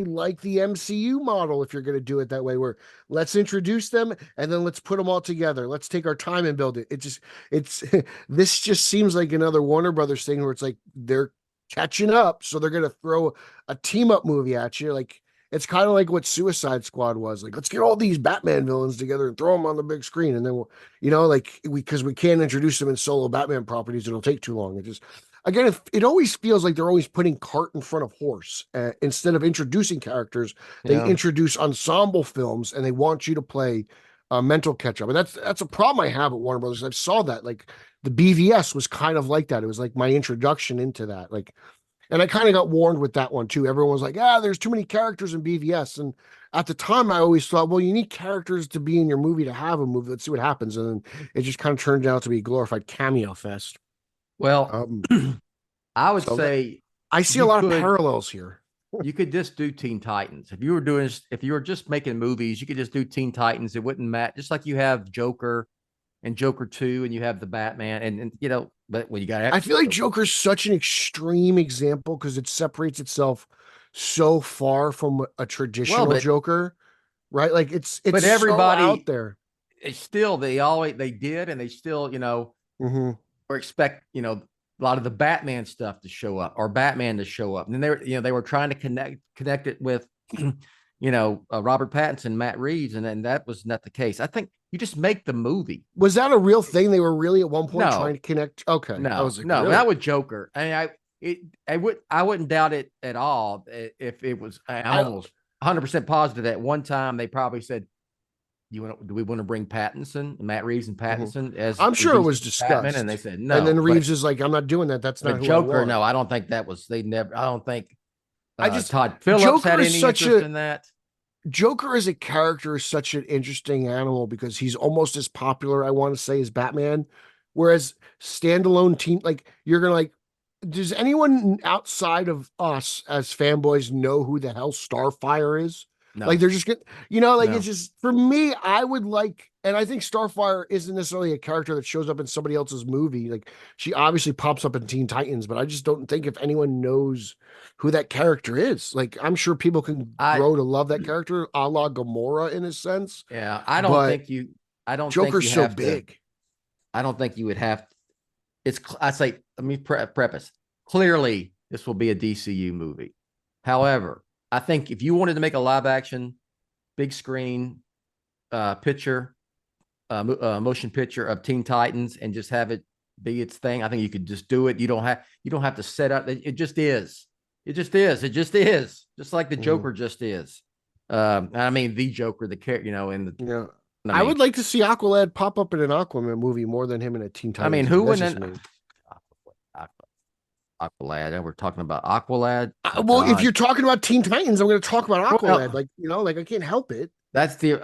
like the MCU model. If you're going to do it that way, where let's introduce them and then let's put them all together. Let's take our time and build it. This just seems like another Warner Brothers thing where it's like they're catching up, so they're going to throw a team up movie at you. Like it's kind of like what Suicide Squad was. Like, let's get all these Batman villains together and throw them on the big screen, and then we'll, because we can't introduce them in solo Batman properties, it'll take too long. Again, it always feels like they're always putting cart in front of horse. Instead of introducing characters, they introduce ensemble films, and they want you to play mental catch up. And that's a problem I have at Warner Brothers. I saw that, like the BVS was kind of like that. It was like my introduction into that. Like, and I kind of got warned with that one too. Everyone was like, there's too many characters in BVS. And at the time I always thought, well, you need characters to be in your movie to have a movie. Let's see what happens. And then it just kind of turned out to be a glorified cameo fest. Well, I would say I see a lot of parallels here. You could just do Teen Titans. If you were just making movies, you could just do Teen Titans. It wouldn't matter. Just like you have Joker and Joker 2, and you have the Batman, and you know, but when you got, I feel like Joker's such an extreme example because it separates itself so far from a traditional Joker, right? Like it's but everybody so out there. It's still they did, and they still or expect a lot of the Batman stuff to show up, or Batman to show up, and then they were trying to connect it with Robert Pattinson, Matt Reeves, and then that was not the case. I think you just make the movie. Was that a real thing? They were really at one point trying to connect. Okay, no, not with Joker. I mean, I wouldn't doubt it at all if it was. I'm almost 100% positive that one time they probably said, do we want to bring Matt Reeves and Pattinson as? I'm sure it was discussed, Batman, and they said no. And then Reeves is like, I'm not doing that. That's not who Joker. I want. No, I don't think that was. They never. I don't think. Todd Phillips Joker had any interest in that. Joker as a character is such an interesting animal because he's almost as popular, I want to say, as Batman. Whereas standalone team, like you're gonna like, does anyone outside of us as fanboys know who the hell Starfire is? No. Like they're just good, it's just for me, I would like, and I think Starfire isn't necessarily a character that shows up in somebody else's movie. Like she obviously pops up in Teen Titans, but I just don't think if anyone knows who that character is. Like I'm sure people can grow to love that character, a la Gamora in a sense. Yeah, I don't think Joker's so big. I don't think you would have. Let me preface. Clearly, this will be a DCU movie. However, I think if you wanted to make a live action, big screen motion picture of Teen Titans and just have it be its thing, I think you could just do it. You don't have to set up. It just is. It just is. It just is. Just like the Joker just is. I mean, the Joker, the character, I would like to see Aqualad pop up in an Aquaman movie more than him in a Teen Titans. I mean, who wouldn't? Aqualad, and we're talking about Aqualad. If you're talking about Teen Titans, I'm going to talk about Aqualad. Like I can't help it. That's the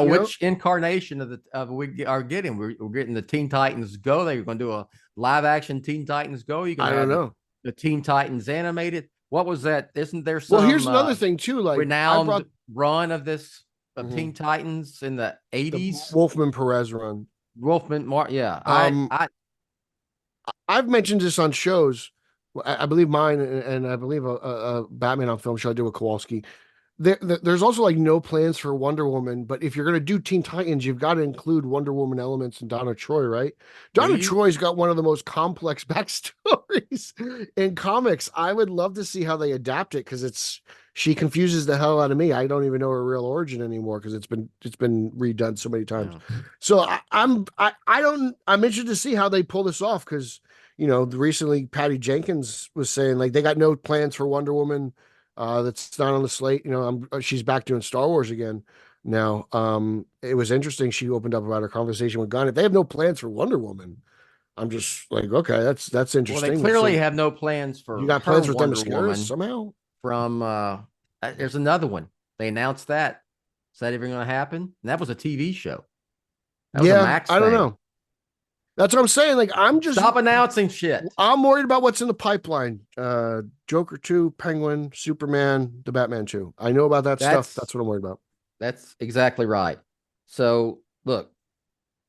which incarnation of we are getting? We're getting the Teen Titans Go. They're going to do a live action Teen Titans Go. I don't know the Teen Titans animated. What was that? Isn't there some? Well, here's another thing too. Like renowned run of this Teen Titans in the 80s. Wolfman Perez run. Wolfman, yeah. I've mentioned this on shows. I believe mine, and I believe a Batman on Film show I did with Kowalski. There's also like no plans for Wonder Woman, but if you're going to do Teen Titans, you've got to include Wonder Woman elements in Donna Troy, right? Donna Troy's got one of the most complex backstories in comics. I would love to see how they adapt it because she confuses the hell out of me. I don't even know her real origin anymore because it's been redone so many times. Yeah. So I'm interested to see how they pull this off because recently Patty Jenkins was saying like they got no plans for Wonder Woman. That's not on the slate. She's back doing Star Wars again now. It was interesting. She opened up about her conversation with Gunn. If they have no plans for Wonder Woman, I'm just like, okay, that's interesting. Well, they clearly have no plans for. You got plans for Wonder them to Woman somehow? From there's another one. They announced that. Is that even going to happen? And that was a TV show. That was a Max I don't thing. know. That's what I'm saying. Like, I'm just stop announcing shit. I'm worried about what's in the pipeline. Joker 2, Penguin, Superman, the Batman 2. I know about that stuff. That's what I'm worried about. That's exactly right. So look,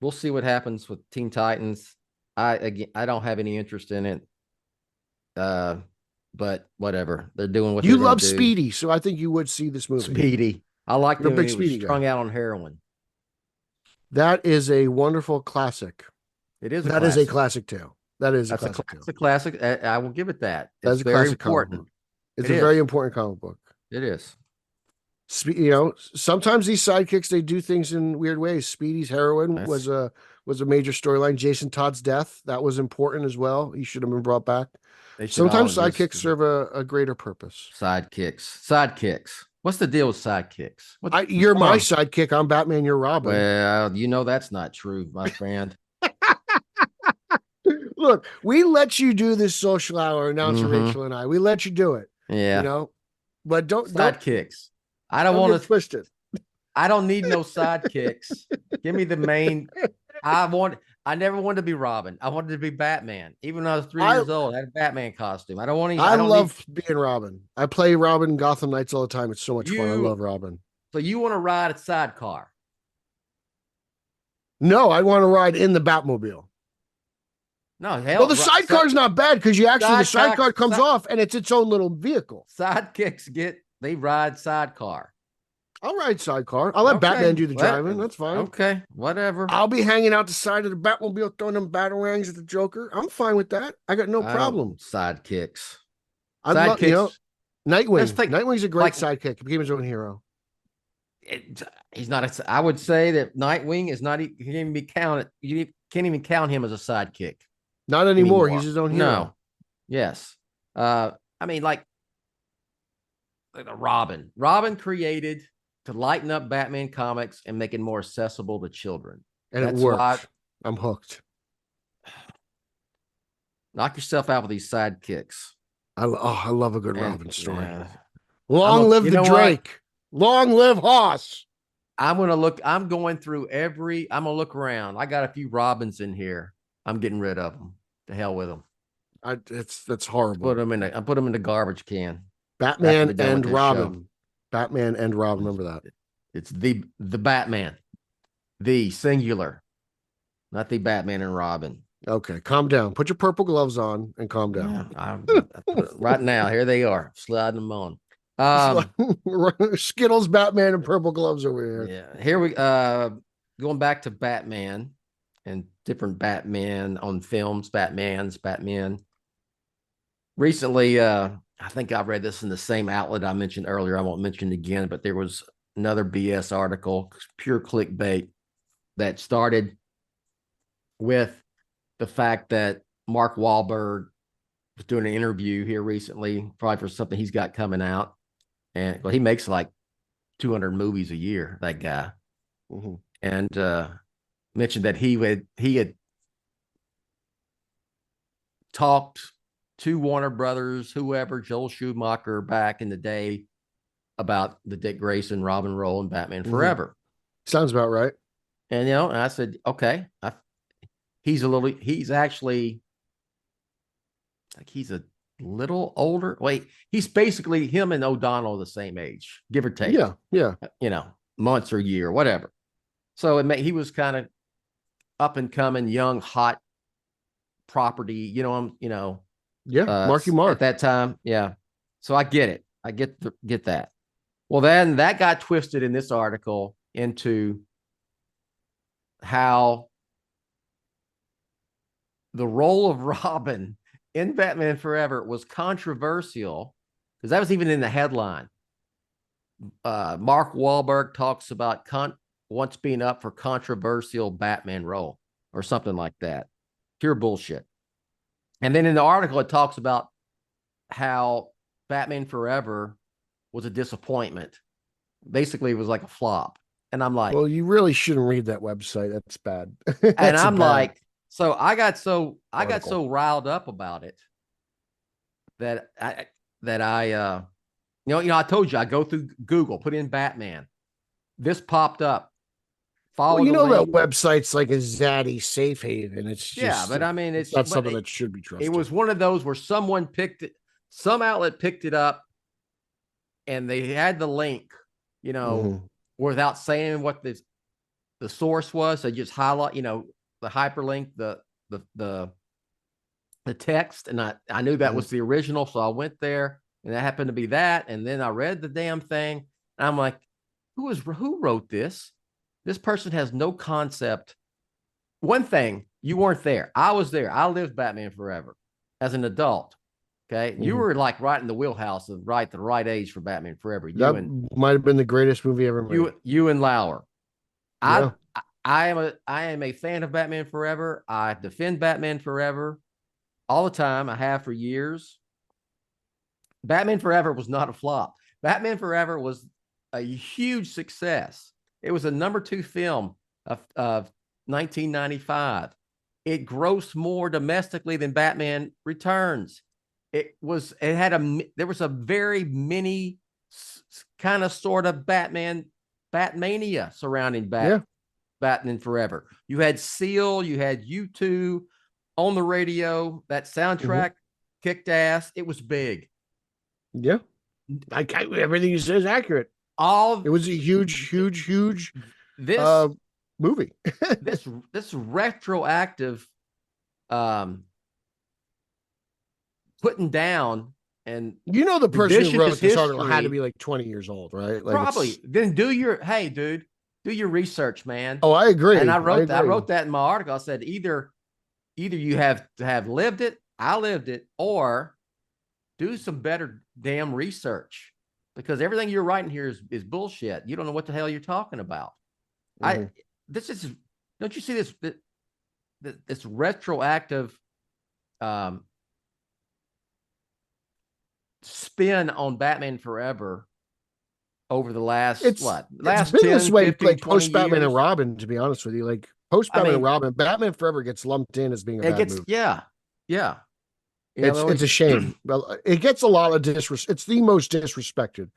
we'll see what happens with Teen Titans. I don't have any interest in it. But whatever. They're doing what you they're love do. Speedy, so I think you would see this movie. Speedy. I like the big Speedy guy. Strung out on heroin. That is a wonderful classic. It is. That is a classic tale. That's a classic. I will give it that. That's very important. It's a very important comic book. It is. Sometimes these sidekicks, they do things in weird ways. Speedy's heroin was a major storyline. Jason Todd's death, that was important as well. He should have been brought back. Sometimes sidekicks serve a greater purpose. Sidekicks. What's the deal with sidekicks? You're my sidekick. I'm Batman. You're Robin. Well, that's not true, my friend. Look, we let you do this social hour, announcer Rachel and I. We let you do it. Yeah. But don't sidekicks. I don't want to twist it. I don't need no sidekicks. Give me the main. I never wanted to be Robin. I wanted to be Batman. Even when I was 3 years old, I had a Batman costume. I don't want any. I love being Robin. I play Robin in Gotham Knights all the time. It's so much fun. I love Robin. So you want to ride a sidecar? No, I want to ride in the Batmobile. No, hell. Well, the sidecar's not bad because the sidecar comes off and it's its own little vehicle. Sidekicks they ride sidecar. I'll ride sidecar. I'll let Batman do the driving. That's fine. Okay, whatever. I'll be hanging out the side of the Batmobile throwing them batarangs at the Joker. I'm fine with that. I got no problem. Sidekicks. I love Nightwing. Nightwing's a great sidekick. He became his own hero. He's not. I would say that Nightwing is not. He can't even be counted. You can't even count him as a sidekick. Not anymore. He's his own hero. No. Yes. I mean, like Robin. Robin created to lighten up Batman comics and make it more accessible to children. And it worked. I'm hooked. Knock yourself out with these sidekicks. I love a good Robin story. Long live the Drake. Long live Hoss. I'm going to look around. I got a few Robins in here. I'm getting rid of them. To hell with them. That's horrible. Put them in the garbage can. Batman and Robin. Batman and Robin. Remember that. It's the Batman, the singular, not the Batman and Robin. Okay, calm down. Put your purple gloves on and calm down. Right now, here they are, sliding them on. Skittles, Batman, and purple gloves over here. Yeah, here we going back to Batman and different Batman on films. Batman. Recently, I think I read this in the same outlet I mentioned earlier. I won't mention it again, but there was another BS article, pure clickbait, that started with the fact that Mark Wahlberg was doing an interview here recently, probably for something he's got coming out. And he makes like 200 movies a year, that guy. Mm-hmm. And mentioned that he had talked to Warner Brothers, whoever, Joel Schumacher back in the day, about the Dick Grayson Robin role in Batman Forever. Sounds about right. And and I said, okay, he's actually like he's a little older. Wait, he's basically him and O'Donnell the same age, give or take. Yeah. Months or year, whatever. So he was kind of up and coming, young, hot property, Yeah, Marky Mark. at that time. Yeah. So I get it. I get that. Well, then that got twisted in this article into how the role of Robin in Batman Forever was controversial, because that was even in the headline. Mark Wahlberg talks about once being up for controversial Batman role or something like that. Pure bullshit. And then in the article, it talks about how Batman Forever was a disappointment. Basically, it was like a flop. And I'm like, well, you really shouldn't read that website. That's bad. And I'm like, so I got so riled up about it that I I told you, I go through Google, put in Batman. This popped up. Well, that website's like a zaddy safe haven. It's just, but I mean, it's not something that should be trusted. It was one of those where someone picked it, some outlet picked it up, and they had the link, without saying what the source was. They just highlight, the hyperlink, the text, and I knew that was the original, so I went there, and that happened to be that, and then I read the damn thing, and I'm like, who wrote this? This person has no concept. One thing, you weren't there. I was there. I lived Batman Forever as an adult. Okay. You were like right in the wheelhouse of the right age for Batman Forever. Might have been the greatest movie ever made. You and Lauer. Yeah. I am a fan of Batman Forever. I defend Batman Forever all the time. I have for years. Batman Forever was not a flop. Batman Forever was a huge success. It was a number 2 film of 1995. It grossed more domestically than Batman Returns. There was a very mini kind of sort of Batmania surrounding Batman Forever. You had Seal, you had U2 on the radio. That soundtrack kicked ass. It was big. Yeah. Everything you said is accurate. It was a huge movie. this retroactive putting down, and the person who wrote this article had to be like 20 years old, right? Like probably. Then do your research, man. Oh, I agree. And I wrote that in my article. I said either you have to have lived it, I lived it, or do some better damn research, because everything you're writing here is bullshit. You don't know what the hell you're talking about. Don't you see this retroactive spin on Batman Forever over the last it's been 10, this way 15, like post Batman and Robin, to be honest with you. Like post Batman and Robin, Batman Forever gets lumped in as being a bad movie. Yeah. It's a shame. Well, it gets a lot of disrespect. It's the most disrespected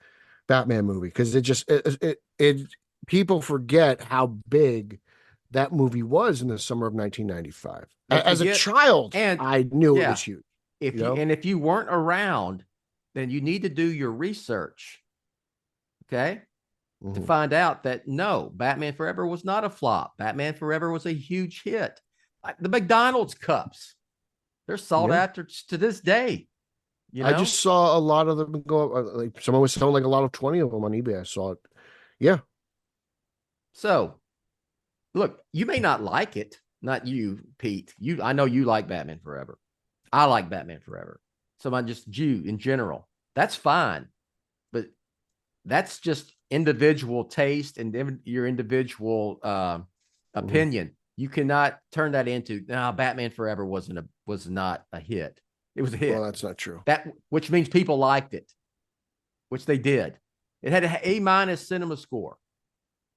Batman movie because it people forget how big that movie was in the summer of 1995. As a child, I knew it was huge. If you weren't around, then you need to do your research, okay, to find out that no, Batman Forever was not a flop. Batman Forever was a huge hit. The McDonald's cups, they're sought after to this day. I just saw a lot of them go up. Like someone was selling like a lot of 20 of them on eBay. I saw it. Yeah. So, look, you may not like it. Not you, Pete. I know you like Batman Forever. I like Batman Forever. So I'm just you in general. That's fine. But that's just individual taste and your individual opinion. You cannot turn that into, no, Batman Forever was not a hit. It was a hit. Well, that's not true. Which means people liked it, which they did. It had an A- cinema score.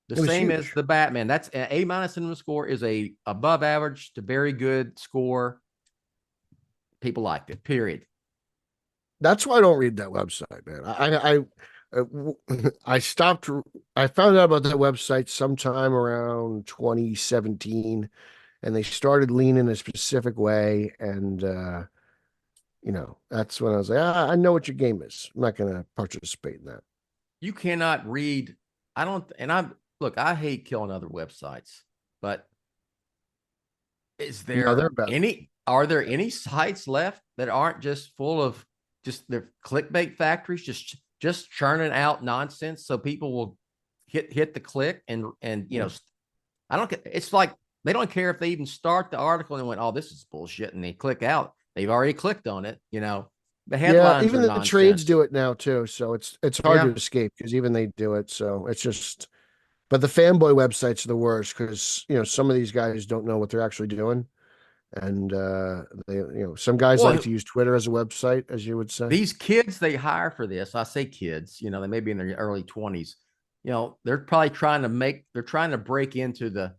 The same as the Batman. That's an A- cinema score is a above average to very good score. People liked it, period. That's why I don't read that website, man. I stopped. I found out about that website sometime around 2017, and they started leaning a specific way. And, that's when I was like, I know what your game is. I'm not going to participate in that. You cannot read. I hate killing other websites, but Is No, they're there bad. are there any sites left that aren't just full of just their clickbait factories, just churning out nonsense so people will hit the click and you know, I don't get, it's like they don't care if they even start the article and went, oh, this is bullshit, and they click out. They've already clicked on it, you know. The headlines even are the nonsense. trades do it now too, so it's hard Yeah. to escape because even they do it. So it's just, but the fanboy websites are the worst because some of these guys don't know what they're actually doing, and they some guys Well, like to use Twitter as a website, as you would say. These kids they hire for this, I say kids, you know, they may be in their early 20s. You know, they're probably trying to break into the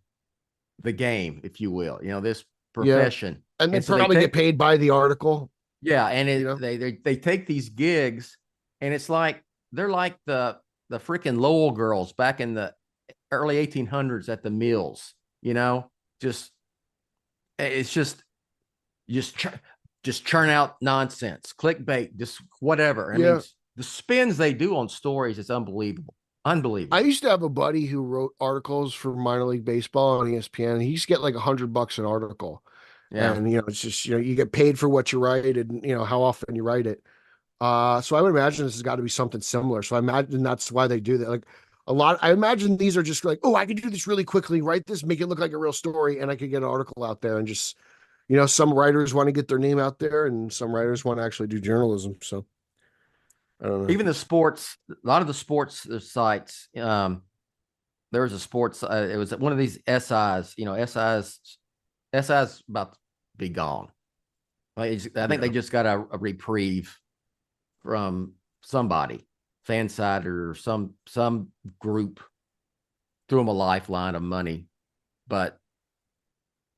game, if you will, you know, this profession. And they so probably get paid by the article. Yeah, and they take these gigs, and it's like they're like the freaking Lowell girls back in the early 1800s at the mills, you know, it's just churn out nonsense, clickbait, just whatever. I mean, the spins they do on stories is unbelievable. Unbelievable. I used to have a buddy who wrote articles for minor league baseball on ESPN. And he used to get like $100 an article. Yeah. And it's just, you get paid for what you write and how often you write it. So I would imagine this has got to be something similar. So I imagine that's why they do that. Like I imagine these are just like, oh, I can do this really quickly, write this, make it look like a real story, and I could get an article out there and just, some writers want to get their name out there and some writers want to actually do journalism. So I don't know. Even the sports, a lot of the sports sites, there was a sports, it was one of these SIs, SIs about to be gone. I think they just got a reprieve from somebody, Fanside or some group threw them a lifeline of money, but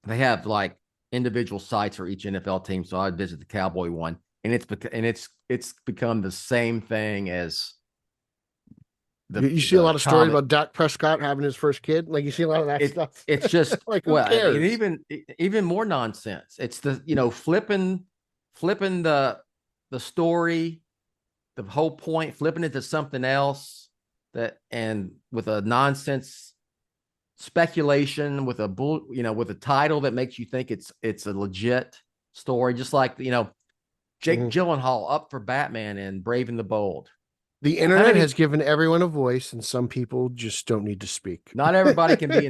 they have like individual sites for each NFL team. So I visit the Cowboy one, and it's become the same thing as you see a lot of stories about Dak Prescott having his first kid. Like you see a lot of that stuff. It's just like, who cares? even more nonsense. It's the flipping the story, the whole point, flipping it to something else and with a nonsense speculation with with a title that makes you think it's a legit story, just like Jake Gyllenhaal up for Batman and Brave and the Bold. The internet has given everyone a voice, and some people just don't need to speak. Not everybody can be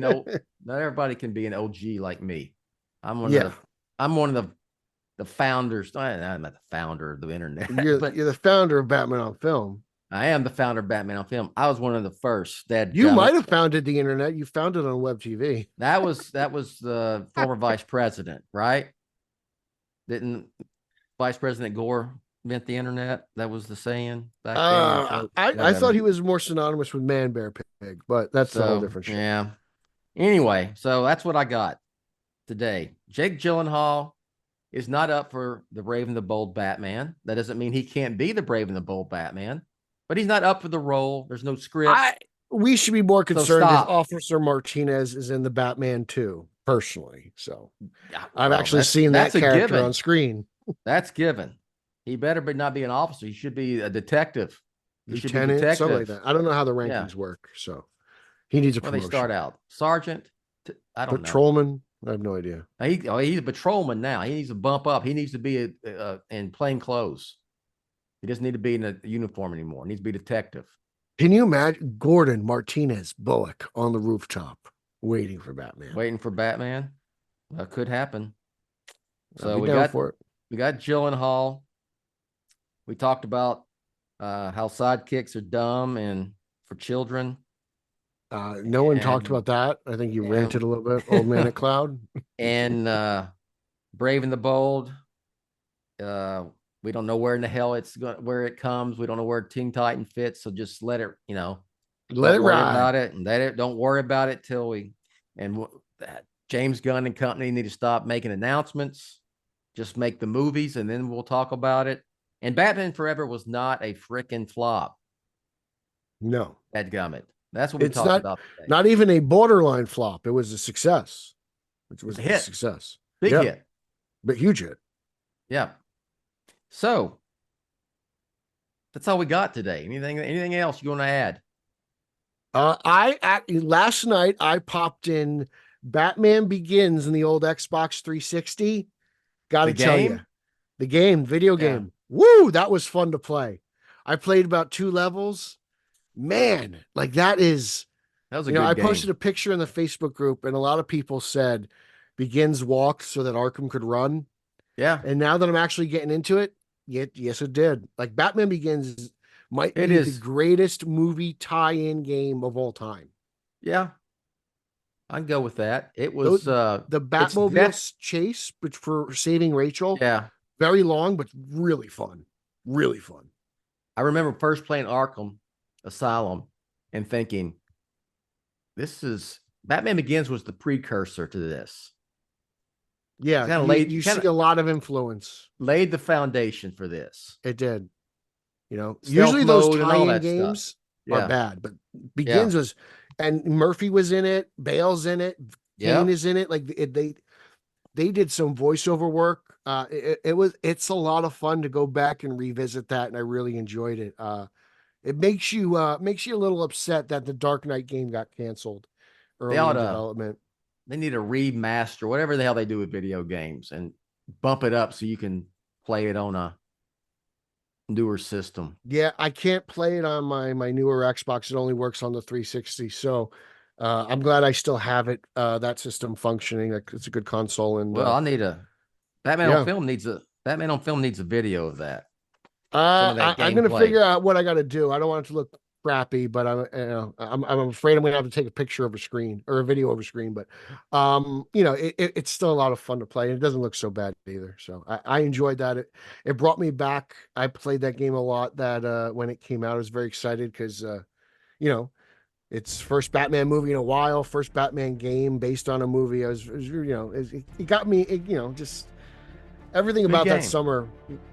an OG like me. I'm one of the founders. I'm not the founder of the internet. You're the founder of Batman on Film. I am the founder of Batman on Film. I was one of the first. You might have founded the internet. You founded on Web TV. That was the former vice president, right? Didn't Vice President Gore invent the internet? That was the saying back then. I thought he was more synonymous with Man Bear Pig, but that's a whole different shit. Yeah. Anyway, so that's what I got today. Jake Gyllenhaal is not up for the Brave and the Bold Batman. That doesn't mean he can't be the Brave and the Bold Batman, but he's not up for the role. There's no script. We should be more concerned if Officer Martinez is in the Batman too, personally. So I've actually seen that character on screen. That's given. He better not be an officer. He should be a detective. Lieutenant, something like that. I don't know how the rankings work, so he needs a promotion. They start out sergeant. I don't know. Patrolman. I have no idea. He's a patrolman now. He needs to bump up. He needs to be in plain clothes. He doesn't need to be in a uniform anymore. He needs to be a detective. Can you imagine Gordon Martinez Bullock on the rooftop waiting for Batman? Waiting for Batman? That could happen. So we got Gyllenhaal. We talked about how sidekicks are dumb and for children. No one talked about that. I think you ranted a little bit, Old Man at Cloud. And Brave and the Bold. We don't know where in the hell where it comes. We don't know where Teen Titan fits. So just let it, let it ride about it, and don't worry about it till James Gunn and company need to stop making announcements. Just make the movies, and then we'll talk about it. And Batman Forever was not a freaking flop. No, dadgummit. That's what we talked about today. Not even a borderline flop. It was a success. It was a hit. Success. Big hit. But huge hit. Yeah. So that's all we got today. Anything else you want to add? Last night I popped in Batman Begins in the old Xbox 360. Got to The tell game? you, the game, video Yeah. game. Woo, that was fun to play. I played about 2 levels. Man, like that was a good I game. posted a picture in the Facebook group, and a lot of people said Begins walked so that Arkham could run. Yeah. And now that I'm actually getting into it, yes, it did. Like Batman Begins might It be is. the greatest movie tie-in game of all time. Yeah. I can go with that. It was The Batmobile chase, but for saving Rachel, yeah. very long, but really fun. Really fun. I remember first playing Arkham Asylum and thinking, Batman Begins was the precursor to this. Yeah, you see a lot of influence. Laid the foundation for this. It did. Stealth Usually those mode and all tie-in that games stuff. are Yeah. bad, but Begins was, and Murphy was in it, Bale's in it, Kane is in it. Like they did some voiceover work. It's a lot of fun to go back and revisit that, and I really enjoyed it. It makes you a little upset that the Dark Knight game got canceled early in development. They need a remaster, whatever the hell they do with video games, and bump it up so you can play it on a newer system. Yeah, I can't play it on my newer Xbox. It only works on the 360. So I'm glad I still have it, that system functioning. Like, it's a good console. And I need Batman on Film needs a video of that. I'm gonna figure out what I got to do. I don't want it to look crappy, but I'm afraid I'm gonna have to take a picture over screen or a video over screen. But it's still a lot of fun to play, and it doesn't look so bad either. So I enjoyed that. It brought me back. I played that game a lot. That when it came out, I was very excited because it's first Batman movie in a while, first Batman game based on a movie. It got me. Just everything about that summer,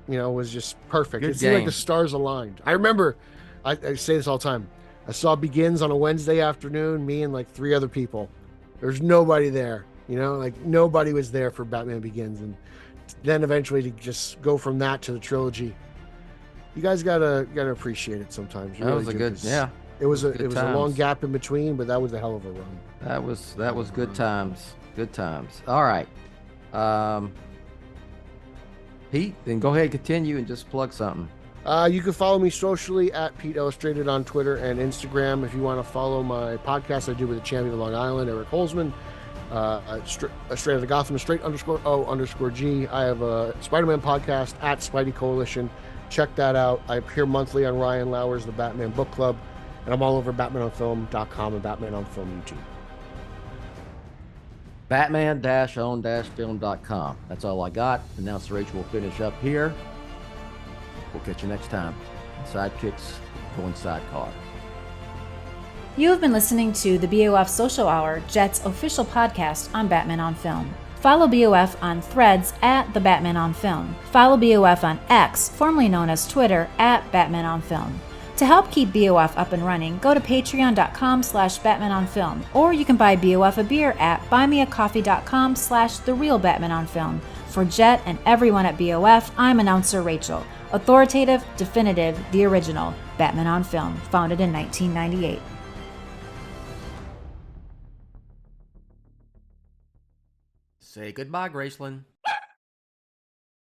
was just perfect. It seemed like the stars aligned. I remember, I say this all the time. I saw Begins on a Wednesday afternoon, me and like 3 other people. There's nobody there, nobody was there for Batman Begins. And then eventually to just go from that to the trilogy, you guys gotta appreciate it sometimes. That was a good, It was a long gap in between, but that was a hell of a run. That was good times. Good times. All right. Pete, then go ahead and continue and just plug something. You can follow me socially at Pete Illustrated on Twitter and Instagram. If you want to follow my podcast I do with the champion of Long Island, Eric Holzman, straight out of Gotham, _O_G. I have a Spider-Man podcast at Spidey Coalition. Check that out. I appear monthly on Ryan Lauer's The Batman Book Club, and I'm all over BatmanOnFilm.com and Batman on Film YouTube. Batman-on-film.com. That's all I got. Announcer Rachel will finish up here. We'll catch you next time. Sidekicks going sidecar. You have been listening to the BOF Social Hour, Jett's official podcast on Batman on Film. Follow BOF on Threads at The Batman on Film. Follow BOF on X, formerly known as Twitter, at Batman on Film. To help keep BOF up and running, go to patreon.com/BatmanOnFilm, or you can buy BOF a beer at buymeacoffee.com/TheRealBatmanOnFilm. For Jett and everyone at BOF, I'm announcer Rachel. Authoritative, definitive, the original, Batman on Film, founded in 1998. Say goodbye, Graceland.